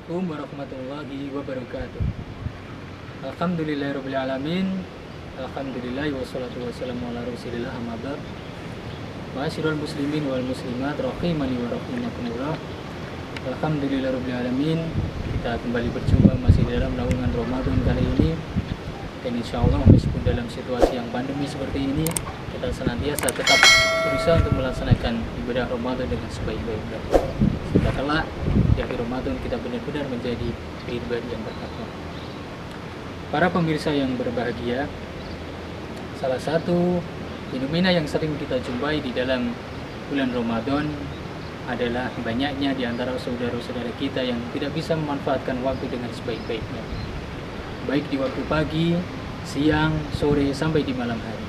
Assalamualaikum warahmatullahi wabarakatuh. Alhamdulillahirabbil alamin. Alhamdulillah wassalatu wassalamu ala Rasulillah amma ba'd. Ma'asyiral muslimin wal muslimat rahimani wa rahimakumullah. Alhamdulillahirabbil alamin. Kita kembali berjumpa masih dalam naungan Ramadan kali ini. Dan insyaallah meskipun dalam situasi yang pandemi seperti ini, kita senantiasa tetap berusaha untuk melaksanakan ibadah Ramadan dengan sebaik-baiknya. Sehingga kelak di akhir Ramadan kita benar-benar menjadi pribadi yang bertakwa. Para pemirsa yang berbahagia, salah satu fenomena yang sering kita jumpai di dalam bulan Ramadan adalah banyaknya di antara saudara-saudara kita yang tidak bisa memanfaatkan waktu dengan sebaik-baiknya, baik di waktu pagi, siang, sore, sampai di malam hari.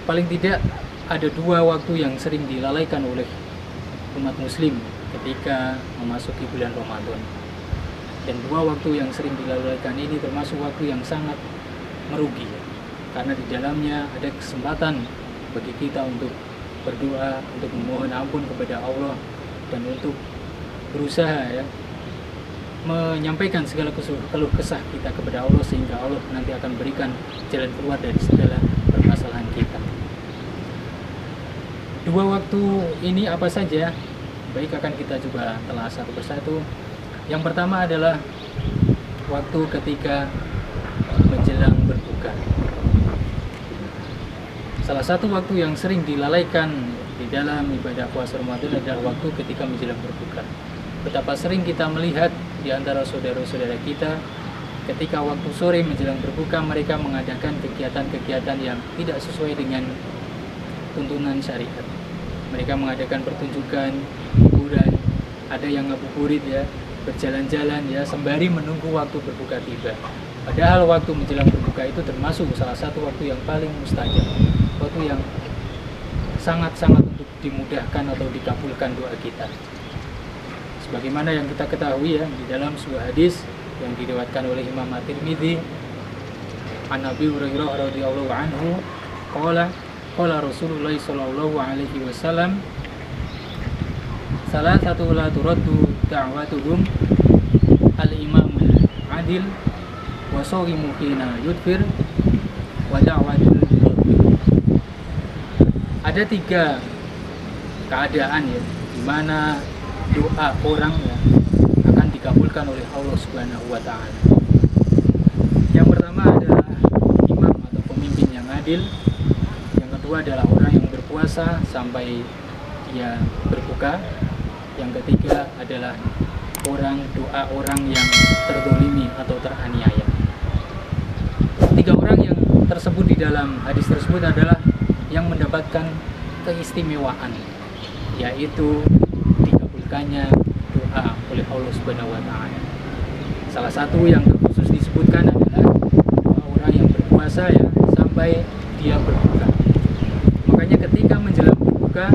Paling tidak ada dua waktu yang sering dilalaikan oleh umat muslim ketika memasuki bulan Ramadan. Dan dua waktu yang sering dilalaikan ini termasuk waktu yang sangat merugi, karena di dalamnya ada kesempatan bagi kita untuk berdoa, untuk memohon ampun kepada Allah, dan untuk berusaha menyampaikan segala keluh kesah kita kepada Allah, sehingga Allah nanti akan berikan jalan keluar dari segala permasalahan kita. Dua waktu ini apa saja? Baik, akan kita coba telah satu persatu. Yang pertama adalah waktu ketika menjelang berbuka. Salah satu waktu yang sering dilalaikan di dalam ibadah puasa Ramadan adalah waktu ketika menjelang berbuka. Betapa sering kita melihat di antara saudara-saudara kita ketika waktu sore menjelang berbuka, mereka mengadakan kegiatan-kegiatan yang tidak sesuai dengan tuntunan syariat. Mereka mengadakan pertunjukan, hiburan, ada yang ngabuburit berjalan-jalan sembari menunggu waktu berbuka tiba. Padahal waktu menjelang berbuka itu termasuk salah satu waktu yang paling mustajab, waktu yang sangat-sangat untuk dimudahkan atau dikabulkan doa kita. Sebagaimana yang kita ketahui di dalam sebuah hadis yang diriwayatkan oleh Imam At-Tirmidzi, an Abi Hurairah radhiyallahu anhu, qala Rasulullah sallallahu alaihi wasallam, salah satu la turaddu da'watuhum al-imamul adil wa shawimu hina yudfir wa da'watul mu'min. Ada tiga keadaan di mana doa orang akan dikabulkan oleh Allah Subhanahu wa taala. Yang pertama adalah imam atau pemimpin yang adil. Yang kedua adalah orang yang berpuasa sampai dia berbuka. Yang ketiga adalah doa orang yang terzalimi atau teraniaya. Tiga orang yang tersebut di dalam hadis tersebut adalah yang mendapatkan keistimewaan, yaitu dikabulkannya doa oleh Allah Subhanahu wa taala. Salah satu yang terkhusus disebutkan adalah doa orang yang berpuasa sampai dia berbuka. Makanya ketika menjelang berbuka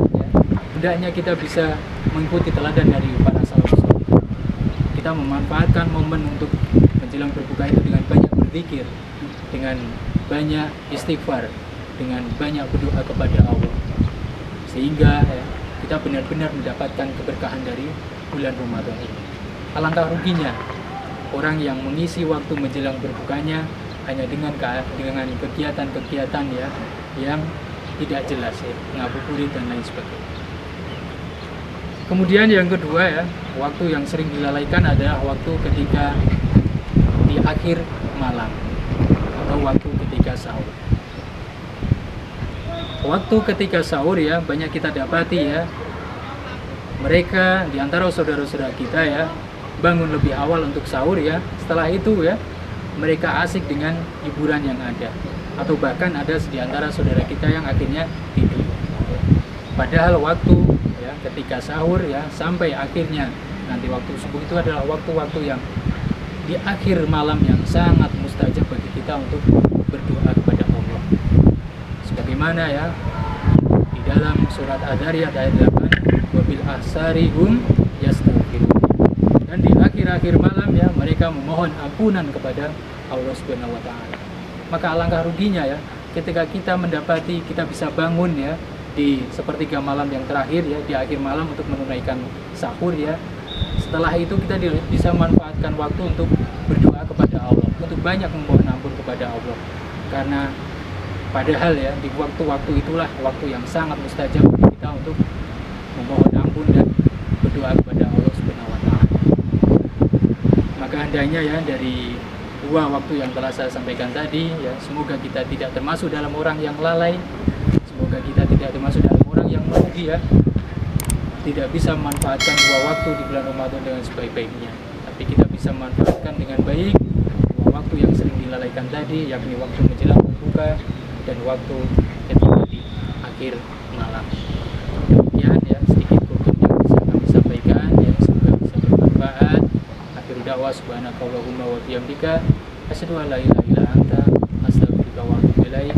hendaknya kita bisa mengikuti teladan dari para salafus saleh. Kita memanfaatkan momen untuk menjelang berbuka itu dengan banyak berzikir, dengan banyak istighfar, dengan banyak berdoa kepada Allah, sehingga kita benar-benar mendapatkan keberkahan dari bulan Ramadan ini. Alangkah ruginya orang yang mengisi waktu menjelang berbukanya hanya dengan kegiatan-kegiatan yang tidak jelas, ngabuburit dan lain sebagainya. Kemudian yang kedua waktu yang sering dilalaikan adalah waktu ketika di akhir malam atau waktu ketika sahur. Waktu ketika sahur banyak kita dapati mereka di antara saudara-saudara kita bangun lebih awal untuk sahur setelah itu mereka asik dengan hiburan yang ada, atau bahkan ada di antara saudara kita yang akhirnya tidur. Padahal waktu ketika sahur sampai akhirnya nanti waktu subuh itu adalah waktu-waktu yang di akhir malam yang sangat mustajab bagi kita untuk berdoa kepada Allah. Sebagaimana di dalam surat Ad-Dariyat ayat 8, wabil asharihum yastaghfirun. Dan di akhir-akhir malam mereka memohon ampunan kepada Allah Subhanahu wa taala. Maka alangkah ruginya ketika kita mendapati kita bisa bangun di sepertiga malam yang terakhir di akhir malam untuk menunaikan sahur Setelah itu kita bisa manfaatkan waktu untuk berdoa kepada Allah, untuk banyak memohon ampun kepada Allah. Karena padahal ya di waktu-waktu itulah waktu yang sangat mustajab bagi kita untuk memohon ampun dan berdoa kepada Allah Subhanahu wa taala. Maka hendaknya ya dari dua waktu yang telah saya sampaikan tadi ya, semoga kita tidak termasuk dalam orang yang lalai, semoga kita tidak termasuk dalam orang yang merugi ya, tidak bisa memanfaatkan dua waktu di bulan Ramadan dengan sebaik-baiknya, tapi kita bisa memanfaatkan dengan baik dua waktu yang sering dilalaikan tadi, yakni waktu menjelang berbuka dan waktu ketika di akhir malam. Demikian ya sedikit kultum yang bisa kami sampaikan ya, semoga bisa bermanfaat. Akhiru da'wah subhanakallahumma wa bihamdika asyhadu an la ilaha illa anta astaghfiruka wa atubu ilaik.